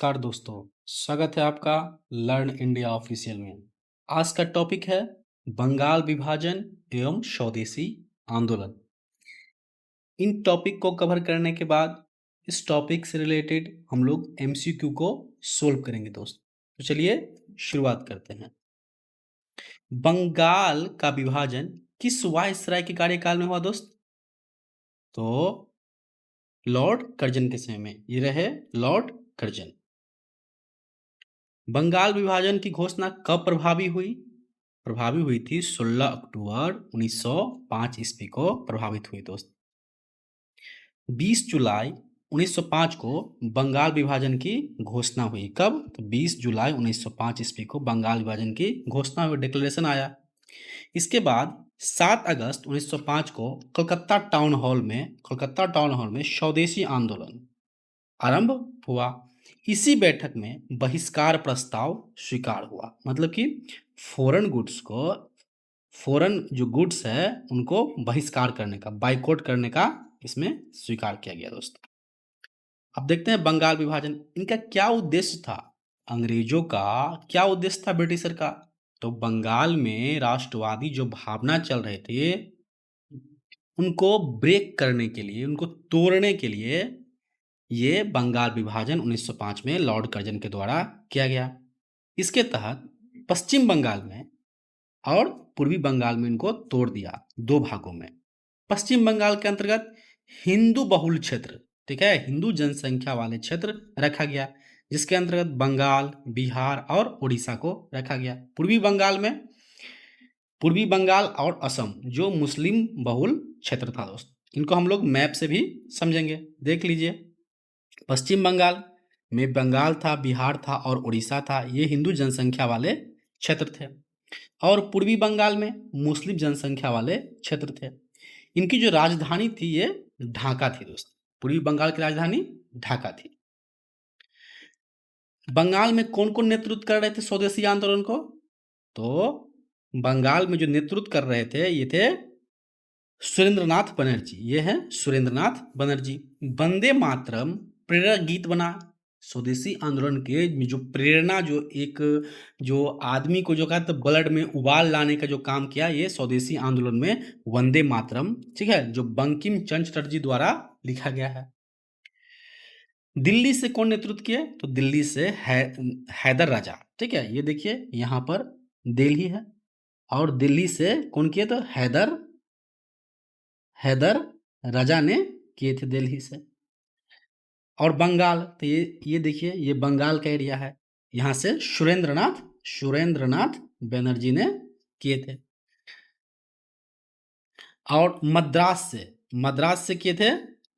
नमस्कार दोस्तों, स्वागत है आपका लर्न इंडिया ऑफिशियल में। आज का टॉपिक है बंगाल विभाजन एवं स्वदेशी आंदोलन। इन टॉपिक को कवर करने के बाद इस टॉपिक से रिलेटेड हम लोग एमसीक्यू को सोल्व करेंगे दोस्त। तो चलिए शुरुआत करते हैं। बंगाल का विभाजन किस वायसराय के कार्यकाल में हुआ दोस्त? तो लॉर्ड कर्जन के समय में। ये रहे लॉर्ड कर्जन। बंगाल विभाजन की घोषणा कब प्रभावी हुई? प्रभावी हुई थी 16 अक्टूबर 1905 ईस्वी को प्रभावित हुई दोस्त। 20 जुलाई 1905 को बंगाल विभाजन की घोषणा हुई। कब? तो 20 जुलाई 1905 ईस्वी को बंगाल विभाजन की घोषणा हुई, डिक्लेरेशन आया। इसके बाद 7 अगस्त 1905 को कोलकाता टाउन हॉल में स्वदेशी आंदोलन आरंभ हुआ। इसी बैठक में बहिष्कार प्रस्ताव स्वीकार हुआ, मतलब कि फॉरेन जो गुड्स है उनको बहिष्कार करने का, बाइकआउट करने का इसमें स्वीकार किया गया दोस्तों। अब देखते हैं बंगाल विभाजन, इनका क्या उद्देश्य था? अंग्रेजों का क्या उद्देश्य था? ब्रिटिशर का? तो बंगाल में राष्ट्रवादी जो भावना चल रहे थे उनको ब्रेक करने के लिए, उनको तोड़ने के लिए ये बंगाल विभाजन 1905 में लॉर्ड कर्जन के द्वारा किया गया। इसके तहत पश्चिम बंगाल में और पूर्वी बंगाल में इनको तोड़ दिया दो भागों में। पश्चिम बंगाल के अंतर्गत हिंदू बहुल क्षेत्र, ठीक है, हिंदू जनसंख्या वाले क्षेत्र रखा गया, जिसके अंतर्गत बंगाल, बिहार और उड़ीसा को रखा गया। पूर्वी बंगाल और असम जो मुस्लिम बहुल क्षेत्र था दोस्त, इनको हम लोग मैप से भी समझेंगे। देख लीजिए, पश्चिम बंगाल में बंगाल था, बिहार था और उड़ीसा था, ये हिंदू जनसंख्या वाले क्षेत्र थे। और पूर्वी बंगाल में मुस्लिम जनसंख्या वाले क्षेत्र थे। इनकी जो राजधानी थी ये ढाका थी दोस्त। पूर्वी बंगाल की राजधानी ढाका थी। बंगाल में कौन कौन नेतृत्व कर रहे थे स्वदेशी आंदोलन को? तो बंगाल में जो नेतृत्व कर रहे थे ये थे सुरेंद्रनाथ बनर्जी। ये है सुरेंद्रनाथ बनर्जी। वंदे मातरम प्रेरक गीत बना। स्वदेशी आंदोलन के जो प्रेरणा, जो आदमी को जो कहा तो ब्लड में उबाल लाने का जो काम किया, ये स्वदेशी आंदोलन में वंदे मातरम, ठीक है, जो बंकिम चंद्र चटर्जी द्वारा लिखा गया है। दिल्ली से कौन नेतृत्व किए? तो दिल्ली से हैदर राजा, ठीक है, ये देखिए यहाँ पर दिल्ली है और दिल्ली से कौन किए? तो हैदर राजा ने किए थे दिल्ली से। और बंगाल, तो ये देखिए ये बंगाल का एरिया है, यहाँ से सुरेंद्रनाथ बनर्जी ने किए थे। और मद्रास से किए थे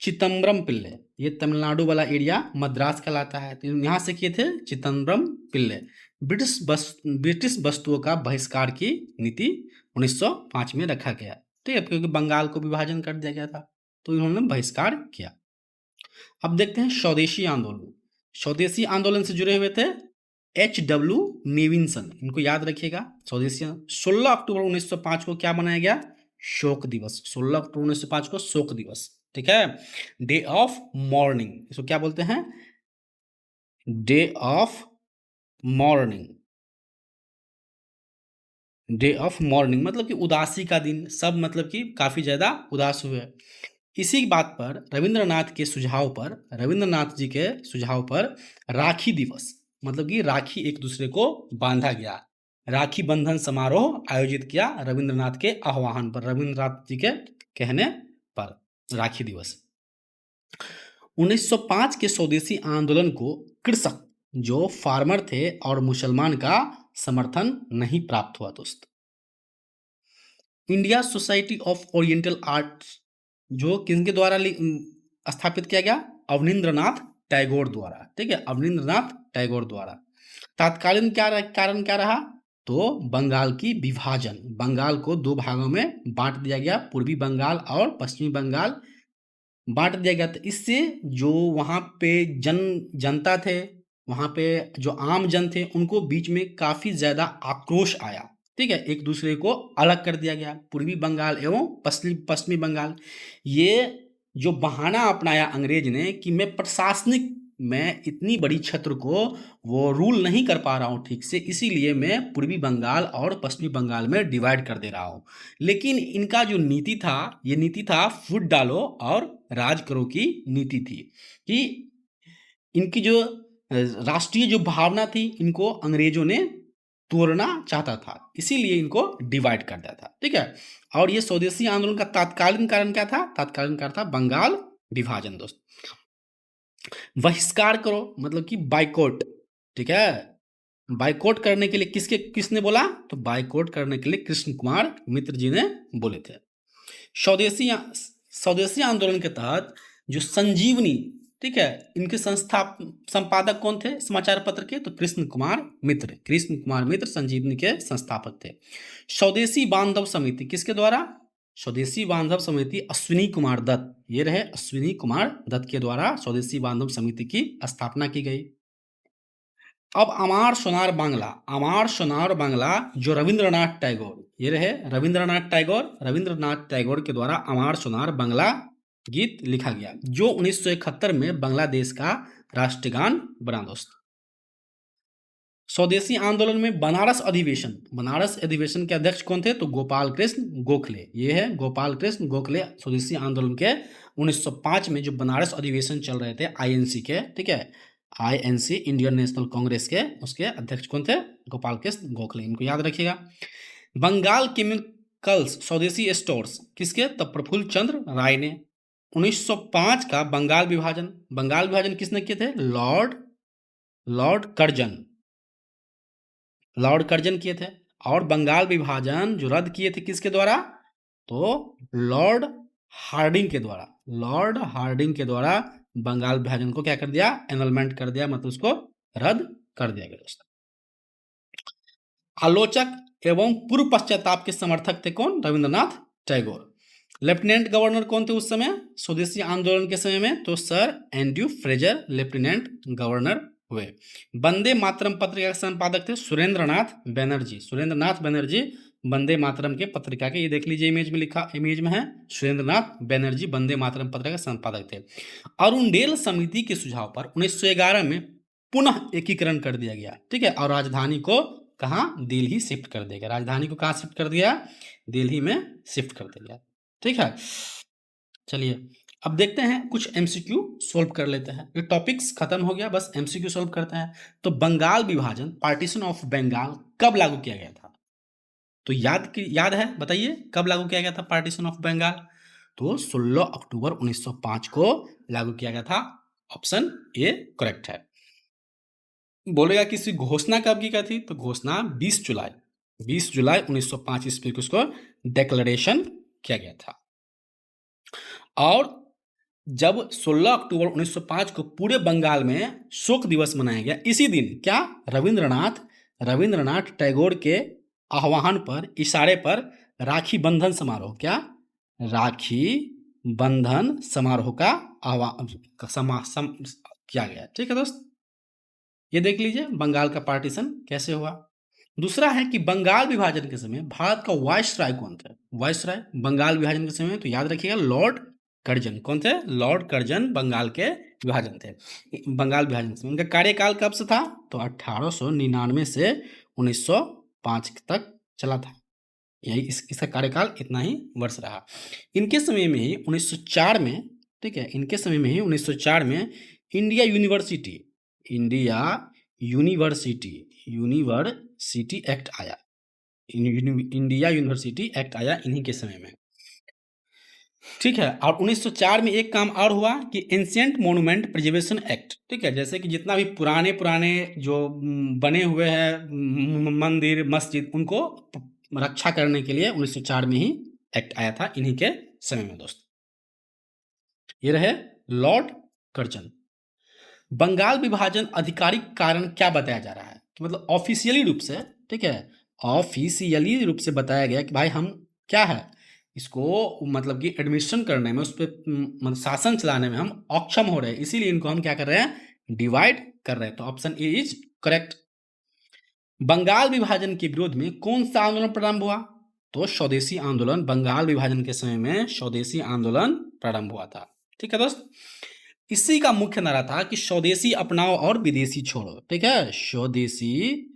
चिदम्बरम पिल्ले। ये तमिलनाडु वाला एरिया मद्रास कहलाता है, तो यहाँ से किए थे चिदम्बरम पिल्ले। ब्रिटिश वस्तुओं का बहिष्कार की नीति 1905 में रखा गया, ठीक है, क्योंकि बंगाल को विभाजन कर दिया गया था तो इन्होंने बहिष्कार किया। अब देखते हैं स्वदेशी आंदोलन। स्वदेशी आंदोलन से जुड़े हुए थे H.W. नेविंसन, इनको याद रखिएगा। स्वदेशी 16 अक्टूबर 1905 को क्या मनाया गया? शोक दिवस। 16 अक्टूबर 1905 को शोक दिवस, ठीक है, डे ऑफ मॉर्निंग, इसको क्या बोलते हैं? Day of morning. Day of morning मतलब कि उदासी का दिन, सब मतलब कि काफी ज्यादा उदास हुए। इसी बात पर रविंद्रनाथ जी के सुझाव पर राखी दिवस, मतलब कि राखी एक दूसरे को बांधा गया, राखी बंधन समारोह आयोजित किया रविंद्रनाथ के आह्वान पर, रविंद्रनाथ जी के कहने पर राखी दिवस। 1905 के स्वदेशी आंदोलन को कृषक जो फार्मर थे और मुसलमान का समर्थन नहीं प्राप्त हुआ दोस्त। India society of oriental art जो किसके द्वारा स्थापित किया गया? अवनींद्रनाथ टैगोर द्वारा, ठीक है, अवनींद्रनाथ टैगोर द्वारा। तात्कालीन कारण क्या रहा? तो बंगाल की विभाजन, बंगाल को दो भागों में बांट दिया गया, पूर्वी बंगाल और पश्चिमी बंगाल बांट दिया गया। तो इससे जो वहां पे जनता थे, वहां पे जो आम जन थे, उनको बीच में काफी ज्यादा आक्रोश आया, ठीक है, एक दूसरे को अलग कर दिया गया, पूर्वी बंगाल एवं पश्चिमी बंगाल। ये जो बहाना अपनाया अंग्रेज ने कि मैं मैं इतनी बड़ी क्षेत्र को वो रूल नहीं कर पा रहा हूँ ठीक से, इसीलिए मैं पूर्वी बंगाल और पश्चिमी बंगाल में डिवाइड कर दे रहा हूँ। लेकिन इनका जो नीति था, ये नीति था फूट डालो और राज करो की नीति थी, कि इनकी जो राष्ट्रीय जो भावना थी, इनको अंग्रेजों ने तोड़ना चाहता था, इसीलिए इनको डिवाइड कर दिया था। ठीक है, और ये स्वदेशी आंदोलन का तात्कालीन कारण क्या था? तात्कालीन कारण था बंगाल विभाजन दोस्त। बहिष्कार करो मतलब कि बाइकआउट। ठीक है, बाइकआउट करने के लिए किसने बोला? तो बाइकआउट करने के लिए कृष्ण कुमार मित्र जी ने बोले थे। स्वदेशी स्वदेशी आंदोलन के तहत जो संजीवनी, ठीक है, इनके संपादक कौन थे समाचार पत्र के? तो कृष्ण कुमार मित्र संजीवनी के संस्थापक थे। स्वदेशी बांधव समिति किसके द्वारा? स्वदेशी बांधव समिति अश्विनी कुमार दत्त, ये रहे अश्विनी कुमार दत्त के द्वारा स्वदेशी बांधव समिति की स्थापना की गई। अब अमार सोनार बांग्ला जो रविंद्रनाथ टैगोर, ये रहे रविंद्रनाथ टैगोर के द्वारा अमार सोनार बांग्ला गीत लिखा गया, जो 1971 में बांग्लादेश का राष्ट्रगान बना दोस्त। स्वदेशी आंदोलन में बनारस अधिवेशन के अध्यक्ष कौन थे? तो गोपाल कृष्ण गोखले, ये है गोपाल कृष्ण गोखले। स्वदेशी आंदोलन के 1905 में जो बनारस अधिवेशन चल रहे थे आईएनसी के, ठीक है, आईएनसी इंडियन नेशनल कांग्रेस के, उसके अध्यक्ष कौन थे? गोपाल कृष्ण गोखले, इनको याद रखिएगा। बंगाल केमिकल्स स्वदेशी स्टोर्स किसके? तब प्रफुल्ल चंद्र राय ने। 1905 का बंगाल विभाजन किसने किए थे? लॉर्ड कर्जन किए थे। और बंगाल विभाजन जो रद्द किए थे किसके द्वारा? तो लॉर्ड हार्डिंग के द्वारा बंगाल विभाजन को क्या कर दिया? एनलमेंट कर दिया, मतलब उसको रद्द कर दिया गया दोस्तों। आलोचक एवं पूर्व पश्चाताप के समर्थक थे कौन? रविंद्रनाथ टैगोर। लेफ्टिनेंट गवर्नर कौन थे उस समय स्वदेशी आंदोलन के समय में? तो sir Andrew Fraser lieutenant governor हुए। वंदे मातरम पत्रिका के संपादक थे सुरेंद्रनाथ बनर्जी वंदे मातरम के पत्रिका के, ये देख लीजिए इमेज में है, सुरेंद्रनाथ बनर्जी वंदे मातरम पत्रिका के संपादक थे। अरुणडेल समिति के सुझाव पर 1911 में पुनः एकीकरण कर दिया गया, ठीक है, और राजधानी को कहाँ? दिल्ली शिफ्ट कर दिया गया। राजधानी को कहाँ शिफ्ट कर दिया? दिल्ली में शिफ्ट कर दिया गया। ठीक है, चलिए अब देखते हैं कुछ एमसीक्यू सोल्व कर लेते हैं। ये टॉपिक्स खत्म हो गया, बस एमसीक्यू सोल्व करते हैं। तो बंगाल विभाजन, पार्टीशन ऑफ बंगाल कब लागू किया गया था? तो याद है, बताइए कब लागू किया गया था पार्टीशन ऑफ बंगाल? तो 16 अक्टूबर 1905 को लागू किया गया था। ऑप्शन ए करेक्ट है। बोलेगा कि इसकी घोषणा कब की थी? तो घोषणा 20 जुलाई 1905 ईस्वी को उसको डिक्लेरेशन किया गया था। और जब 16 अक्टूबर 1905 को पूरे बंगाल में शोक दिवस मनाया गया, इसी दिन क्या? रविंद्रनाथ टैगोर के आह्वान पर, इशारे पर राखी बंधन समारोह, क्या? राखी बंधन समारोह का आह्वान किया गया। ठीक है दोस्त, ये देख लीजिए बंगाल का पार्टीशन कैसे हुआ। दूसरा है कि बंगाल विभाजन के समय भारत का वायसराय कौन थे? वायसराय बंगाल विभाजन के समय, तो याद रखिएगा लॉर्ड कर्जन। कौन थे? लॉर्ड कर्जन बंगाल के विभाजन थे, बंगाल विभाजन से। उनका कार्यकाल कब से था? तो 1899 से 1905 तक चला था, यही इसका कार्यकाल इतना ही वर्ष रहा। इनके समय में ही 1904 में, ठीक है, इनके समय में ही 1904 में इंडिया यूनिवर्सिटी एक्ट आया। इंडिया यूनिवर्सिटी एक्ट आया इन्हीं के समय में, ठीक है। और 1904 में एक और काम हुआ कि एंशिएंट मोन्यूमेंट प्रिजर्वेशन एक्ट, ठीक है, जैसे कि जितना भी पुराने जो बने हुए हैं मंदिर मस्जिद, उनको रक्षा करने के लिए 1904 में ही एक्ट आया था, इन्हीं के समय में दोस्त। ये रहे लॉर्ड कर्जन। बंगाल विभाजन आधिकारिक कारण क्या बताया जा रहा है? कि मतलब ऑफिशियली रूप से, ठीक है, ऑफिशियली रूप से बताया गया कि भाई हम क्या है इसको मतलब कि एडमिशन करने में, उस पर शासन चलाने में हम अक्षम हो रहे हैं, इसीलिए इनको हम क्या कर रहे हैं? डिवाइड कर रहे हैं। तो option A is correct. Bengal विभाजन के विरोध में कौन सा आंदोलन प्रारंभ हुआ? तो स्वदेशी आंदोलन। बंगाल विभाजन के समय में स्वदेशी आंदोलन प्रारंभ हुआ था, ठीक है दोस्त। इसी का मुख्य नारा था कि स्वदेशी अपनाओ और विदेशी छोड़ो। ठीक है, स्वदेशी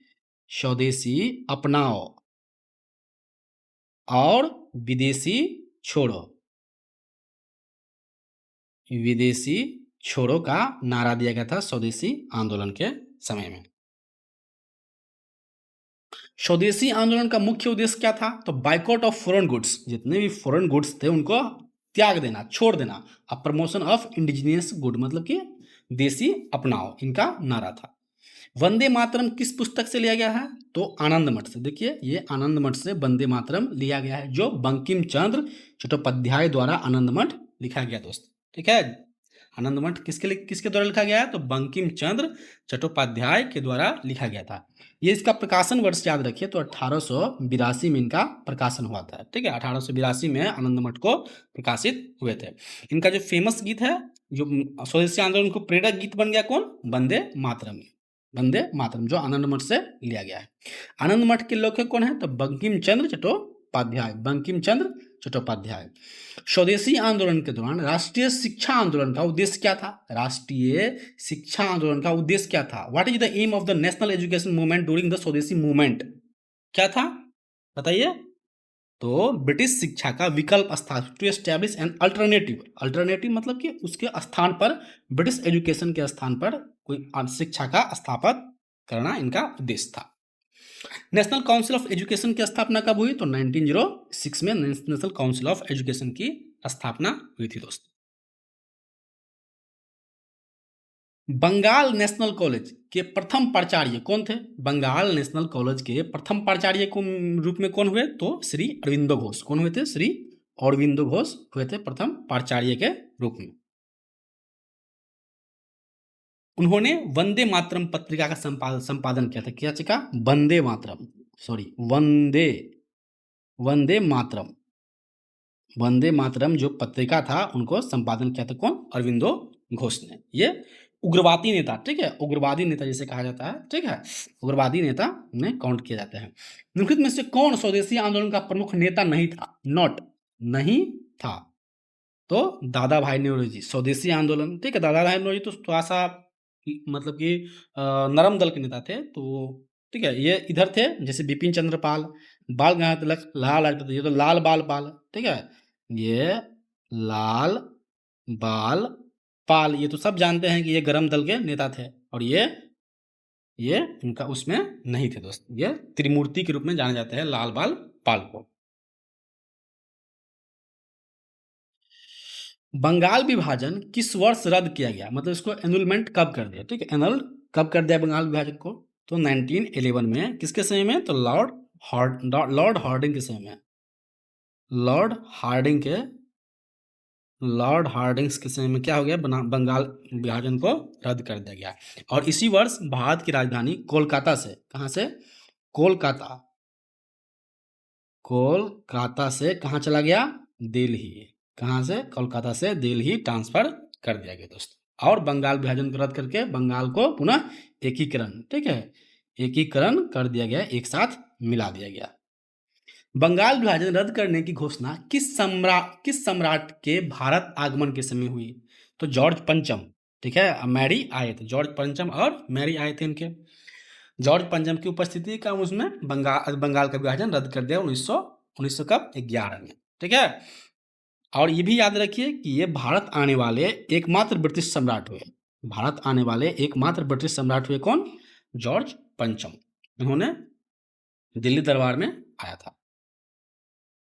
स्वदेशी अपनाओ और विदेशी छोड़ो, विदेशी छोड़ो का नारा दिया गया था स्वदेशी आंदोलन के समय में। स्वदेशी आंदोलन का मुख्य उद्देश्य क्या था? तो बाइकआउट ऑफ फॉरेन गुड्स, जितने भी फॉरेन गुड्स थे उनको त्याग देना, छोड़ देना। अब प्रमोशन ऑफ इंडिजिनियस गुड, मतलब कि देसी अपनाओ, इनका नारा था। वंदे मातरम किस पुस्तक से लिया गया है? तो आनंद मठ से। देखिए, ये आनंद मठ से वंदे मातरम लिया गया है, जो बंकिम चंद्र चट्टोपाध्याय द्वारा आनंद मठ लिखा गया दोस्त। ठीक है, आनंद मठ किसके द्वारा लिखा गया है? तो बंकिम चंद्र चट्टोपाध्याय के द्वारा लिखा गया था। ये इसका प्रकाशन वर्ष याद रखिए, तो 1882 में इनका प्रकाशन हुआ था। ठीक है, 1882 में आनंद मठ को प्रकाशित हुए थे। इनका जो फेमस गीत है, जो स्वदेशी आंदोलन को प्रेरक गीत बन गया, कौन? वंदे मातरम। वंदे मातरम, जो आनंद मठ से लिया गया है। आनंद मठ के लेखक कौन है? तो बंकिम चंद्र चट्टोपाध्याय, बंकिम चंद्र चट्टोपाध्याय। स्वदेशी आंदोलन के दौरान राष्ट्रीय शिक्षा आंदोलन का उद्देश्य क्या था? राष्ट्रीय शिक्षा आंदोलन का उद्देश्य क्या था? What is the aim of the national education movement during the swadeshi movement? क्या था, बताइए? तो ब्रिटिश शिक्षा का विकल्प स्थापित, to establish an alternative. Alternative मतलब कि उसके स्थान पर, ब्रिटिश एजुकेशन के स्थान पर कोई शिक्षा का स्थापित करना इनका उद्देश्य था। नेशनल काउंसिल ऑफ एजुकेशन की स्थापना कब हुई? तो 1906 में नेशनल काउंसिल ऑफ एजुकेशन की स्थापना हुई थी दोस्तों। बंगाल नेशनल कॉलेज के प्रथम प्राचार्य कौन थे? बंगाल नेशनल कॉलेज के प्रथम प्राचार्य को रूप में कौन हुए? तो श्री अरविंदो घोष। कौन हुए थे? श्री अरविंदो घोष हुए थे प्रथम प्राचार्य के रूप में। उन्होंने वंदे मातरम पत्रिका का संपादन किया था। क्या चीज? वंदे मातरम, सॉरी, वंदे वंदे मातरम, वंदे मातरम जो पत्रिका था उनको संपादन किया था कौन? अरविंदो घोष ने। ये उग्रवादी नेता, ठीक है, उग्रवादी नेता जिसे कहा जाता है, ठीक है, उग्रवादी नेता में काउंट किया जाता है। निम्नलिखित में से कौन स्वदेशी आंदोलन का प्रमुख नेता नहीं था? नॉट, नहीं था। तो दादा भाई नौरोजी जी, स्वदेशी आंदोलन, ठीक है, दादा भाई नौरोजी तो थोड़ा सा मतलब कि नरम दल के नेता थे, तो ठीक है, ये इधर थे, जैसे बिपिन चंद्र पाल, बाल गंगाधर तिलक, लाल लाजपत, ये तो लाल बाल पाल, ठीक है, ये लाल बाल पाल, ये तो सब जानते हैं कि ये गरम दल के नेता थे, और ये इनका उसमें नहीं थे दोस्त। ये त्रिमूर्ति के रूप में जाने जाते हैं लाल बाल पाल को। बंगाल विभाजन किस वर्ष रद्द किया गया? मतलब इसको एनुलमेंट कब कर दिया? ठीक है, एनुल कब कर दिया बंगाल विभाजन को? तो 1911 में। किसके समय में? तो लॉर्ड हार्डिंग के समय में। लॉर्ड हार्डिंग के लॉर्ड हार्डिंग्स के समय में क्या हो गया? बंगाल विभाजन को रद्द कर दिया गया। और इसी वर्ष भारत की राजधानी कोलकाता से, कहाँ से? कोलकाता, कोलकाता से कहाँ चला गया? दिल्ली। कहाँ से? कोलकाता से दिल्ली ट्रांसफर कर दिया गया दोस्तों। और बंगाल विभाजन को रद्द करके बंगाल को पुनः एकीकरण, ठीक है, एकीकरण कर दिया गया, एक साथ मिला दिया गया। बंगाल विभाजन रद्द करने की घोषणा किस सम्राट के भारत आगमन के समय हुई? तो जॉर्ज पंचम, ठीक है, मैरी आए थे, जॉर्ज पंचम और मैरी आए थे इनके। जॉर्ज पंचम की उपस्थिति का उसमें बंगाल का विभाजन रद्द कर दिया 1900 कब? 11 में, ठीक है। और ये भी याद रखिए कि ये भारत आने वाले एकमात्र ब्रिटिश सम्राट हुए। भारत आने वाले एकमात्र ब्रिटिश सम्राट हुए कौन? जॉर्ज पंचम। इन्होंने दिल्ली दरबार में आया था।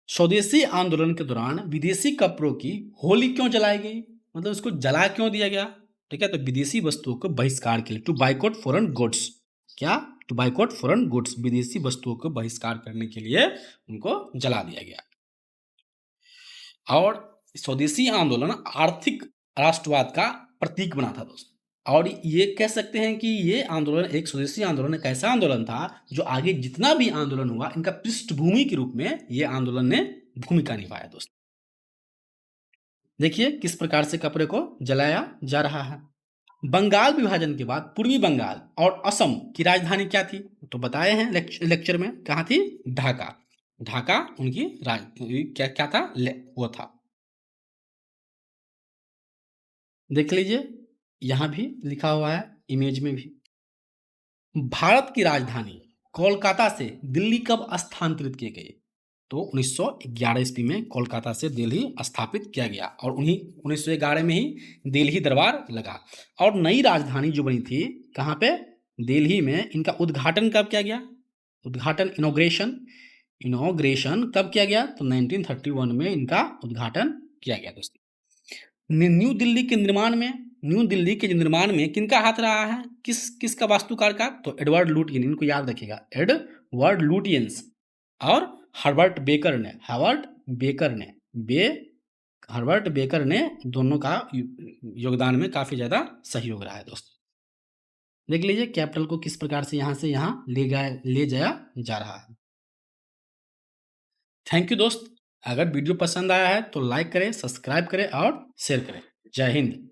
स्वदेशी आंदोलन के दौरान विदेशी कपड़ों की होली क्यों जलाई गई? मतलब इसको जला क्यों दिया गया? ठीक है, तो विदेशी वस्तुओं को बहिष्कार के लिए, टू बाइकआउट फॉरेन गुड्स। क्या? टू बाइकआउट फॉरेन गुड्स, विदेशी वस्तुओं को बहिष्कार करने के लिए उनको जला दिया गया। और स्वदेशी आंदोलन आर्थिक राष्ट्रवाद का प्रतीक बना था दोस्तों। और ये कह सकते हैं कि ये आंदोलन, एक स्वदेशी आंदोलन एक ऐसा आंदोलन था जो आगे जितना भी आंदोलन हुआ, इनका पृष्ठभूमि के रूप में ये आंदोलन ने भूमिका निभाया दोस्तों। देखिए किस प्रकार से कपड़े को जलाया जा रहा है। बंगाल विभाजन के बाद पूर्वी बंगाल और असम की राजधानी क्या थी? तो बताए हैं लेक्चर में, कहाँ थी? ढाका। ढाका उनकी क्या क्या था? वो था। देख लीजिए, यहाँ भी लिखा हुआ है, इमेज में भी। भारत की राजधानी कोलकाता से दिल्ली कब स्थानांतरित किए गए? तो 1911 ईस्वी में कोलकाता से दिल्ली स्थापित किया गया और उन्हीं 1911 में ही दिल्ली दरबार लगा। और नई राजधानी जो बनी थी, कहाँ पे? दिल्ली में। इनका उद्घाटन कब किया गया? उद्घाटन, इनॉग्रेशन, इनॉग्रेशन कब किया गया? तो 1931 में इनका उद्घाटन किया गया दोस्तों। न्यू दिल्ली के निर्माण में, न्यू दिल्ली के निर्माण में किनका हाथ रहा है? किसका वास्तुकार का? तो एडवर्ड लुटियन, इनको याद रखिएगा, एडवर्ड लुटियंस। और हर्बर्ट बेकर ने, हर्बर्ट बेकर ने दोनों का योगदान में काफी ज्यादा सहयोग रहा है दोस्तों। देख लीजिए कैपिटल को किस प्रकार से यहाँ से यहाँ ले जाया जा रहा है। थैंक यू दोस्त। अगर वीडियो पसंद आया है तो लाइक करें, सब्सक्राइब करें और शेयर करें। जय हिंद।